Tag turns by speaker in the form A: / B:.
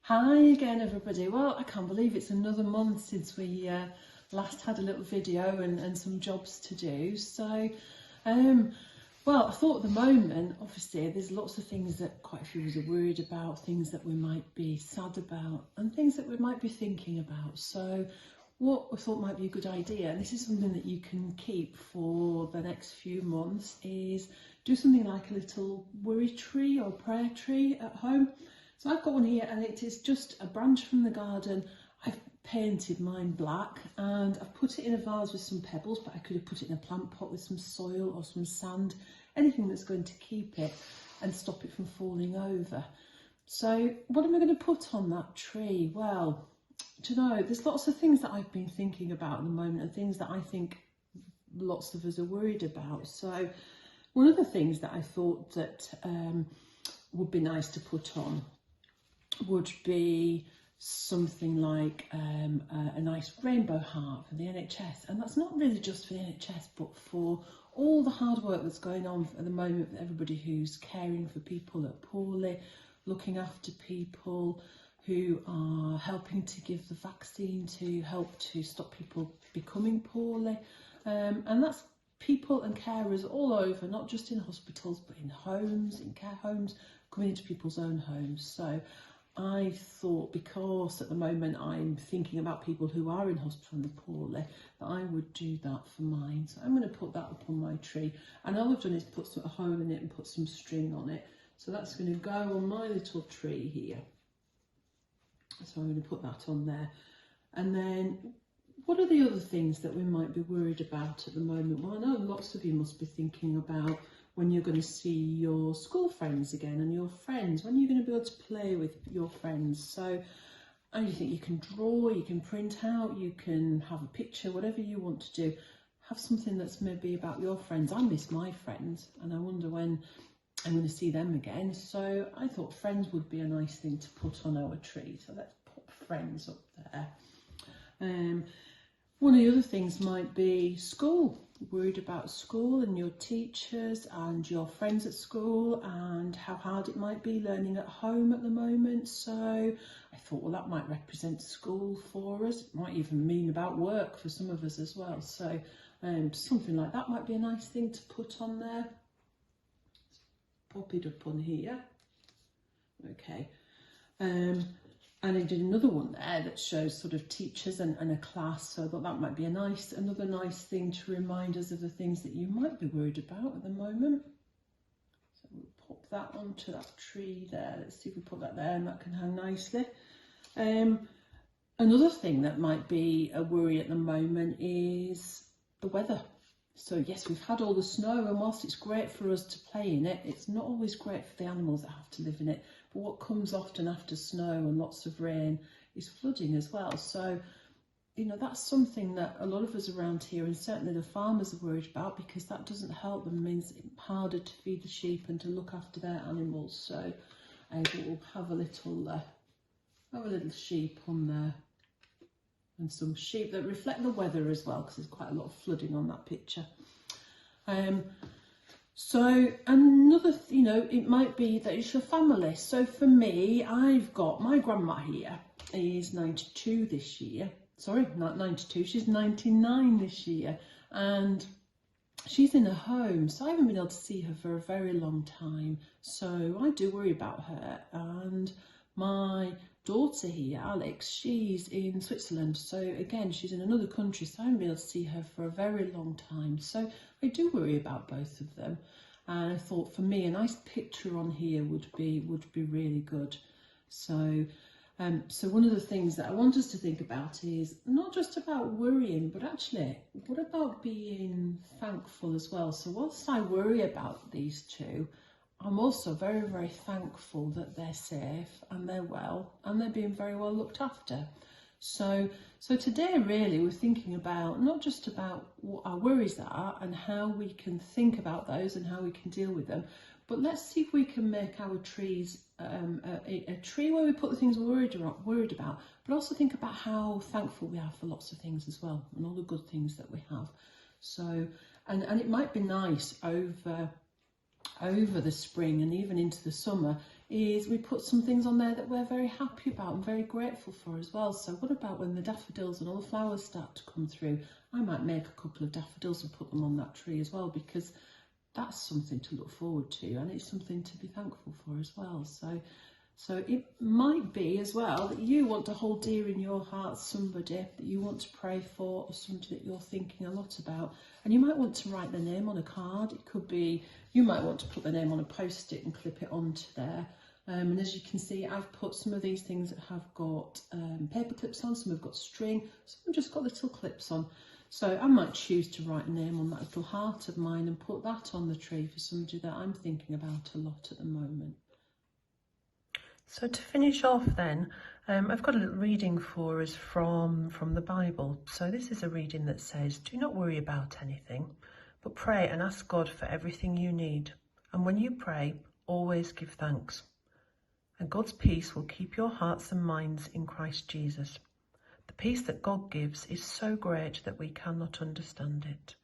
A: Hi again everybody. Well, I can't believe it's another month since we last had a little video and some jobs to do. So, well, I thought at the moment, obviously, there's lots of things that quite a few of us are worried about, things that we might be sad about and things that we might be thinking about. So what I thought might be a good idea, and this is something that you can keep for the next few months, is do something like a little worry tree or prayer tree at home. So I've got one here and it is just a branch from the garden. I've painted mine black and I've put it in a vase with some pebbles, but I could have put it in a plant pot with some soil or some sand, anything that's going to keep it and stop it from falling over. So what am I going to put on that tree? Well, do you know, there's lots of things that I've been thinking about at the moment and things that I think lots of us are worried about. So one of the things that I thought that would be nice to put on would be something like a nice rainbow heart for the NHS, and that's not really just for the NHS but for all the hard work that's going on at the moment with everybody who's caring for people that are poorly, looking after people who are helping to give the vaccine to help to stop people becoming poorly, and that's people and carers all over, not just in hospitals but in homes, in care homes, coming into people's own homes. So I thought, because at the moment I'm thinking about people who are in hospital and poorly, that I would do that for mine. So I'm going to put that up on my tree, and all I've done is put a hole in it and put some string on it. So that's going to go on my little tree here. So I'm going to put that on there. And then what are the other things that we might be worried about at the moment? Well, I know lots of you must be thinking about when you're going to see your school friends again and your friends, when you're going to be able to play with your friends. So you think you can draw, you can print out, you can have a picture, whatever you want to do. Have something that's maybe about your friends. I miss my friends and I wonder when I'm going to see them again. So I thought friends would be a nice thing to put on our tree. So let's put friends up there. One of the other things might be school. Worried about school and your teachers and your friends at school and how hard it might be learning at home at the moment. So I thought, well, that might represent school for us. It might even mean about work for some of us as well. So something like that might be a nice thing to put on there. Let's pop it up on here. Okay. And I did another one there that shows sort of teachers and a class, so I thought that might be another nice thing to remind us of the things that you might be worried about at the moment. So we'll pop that onto that tree there. Let's see if we put that there and that can hang nicely. Another thing that might be a worry at the moment is the weather. So yes, we've had all the snow, and whilst it's great for us to play in it, it's not always great for the animals that have to live in it. But what comes often after snow and lots of rain is flooding as well. So, you know, that's something that a lot of us around here, and certainly the farmers, are worried about, because that doesn't help them. It means it's harder to feed the sheep and to look after their animals. So we'll have a little sheep on there, and some sheep that reflect the weather as well, because there's quite a lot of flooding on that picture. So another, you know, it might be that it's your family. So for me, I've got my grandma here is 92 this year. Sorry, not 92, she's 99 this year. And she's in a home, so I haven't been able to see her for a very long time. So I do worry about her. And my daughter here, Alex, she's in Switzerland, so again she's in another country, so I haven't been able to see her for a very long time. So I do worry about both of them, and I thought for me a nice picture on here would be really good. So so one of the things that I want us to think about is not just about worrying, but actually what about being thankful as well. So whilst I worry about these two, I'm also very, very thankful that they're safe and they're well and they're being very well looked after. So today really we're thinking about not just about what our worries are and how we can think about those and how we can deal with them, but let's see if we can make our trees a tree where we put the things we're worried about, but also think about how thankful we are for lots of things as well and all the good things that we have. So and it might be nice over the spring and even into the summer is we put some things on there that we're very happy about and very grateful for as well. So what about when the daffodils and all the flowers start to come through? I might make a couple of daffodils and put them on that tree as well, because that's something to look forward to, and it's something to be thankful for as well. So it might be as well that you want to hold dear in your heart somebody that you want to pray for, or somebody that you're thinking a lot about, and you might want to write their name on a card. It could be, you might want to put their name on a post-it and clip it onto there. And as you can see, I've put some of these things that have got paper clips on, some have got string, some have just got little clips on. So I might choose to write a name on that little heart of mine and put that on the tree for somebody that I'm thinking about a lot at the moment. So to finish off then, I've got a little reading for us from the Bible. So this is a reading that says, "Do not worry about anything, but pray and ask God for everything you need. And when you pray, always give thanks. And God's peace will keep your hearts and minds in Christ Jesus. The peace that God gives is so great that we cannot understand it."